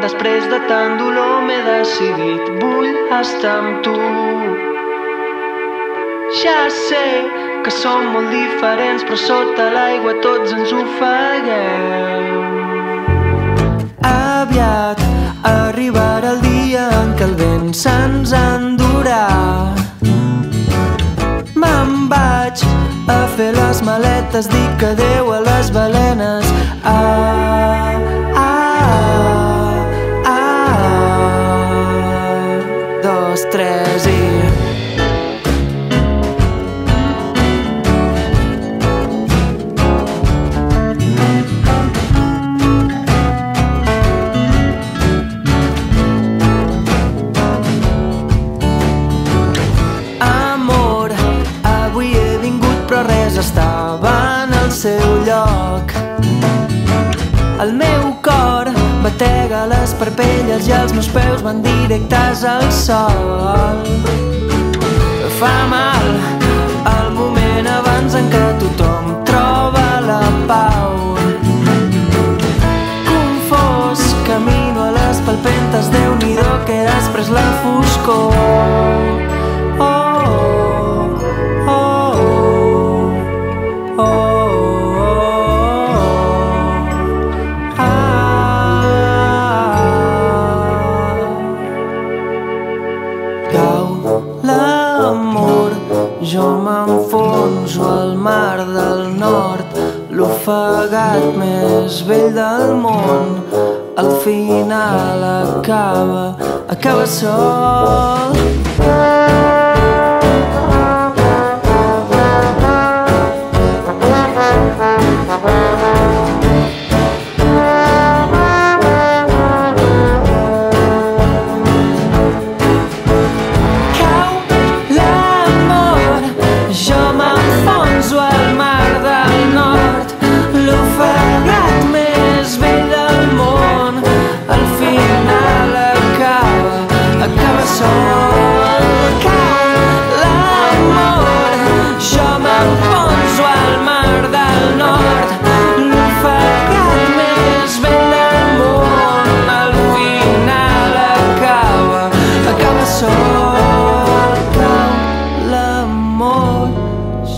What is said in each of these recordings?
Després de tant dolor m'he decidit, vull estar amb tu. Ja sé que som molt diferents, però sota l'aigua tots ens ofeguem. Aviat arribarà el dia en què el vent se'ns endurà. Me'n vaig a fer les maletes, dic adeu a les balenes. Dos, tres i... Amor, avui he vingut però res estava en el seu lloc. El meu cor batega les parpelles i els meus peus van directes al sol. Fa mal el moment abans en què tothom troba la pau. Confós, camino a les palpentes, Déu-n'hi-do que després la foscor. L'amor, jo m'enfonso al mar del nord, l'ofegat més vell del món. Al final acaba sol.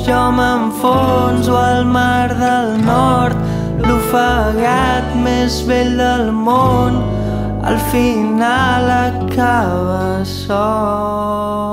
Jo m'enfonso al mar del nord, l'ofegat més vell del món, al final acaba sol.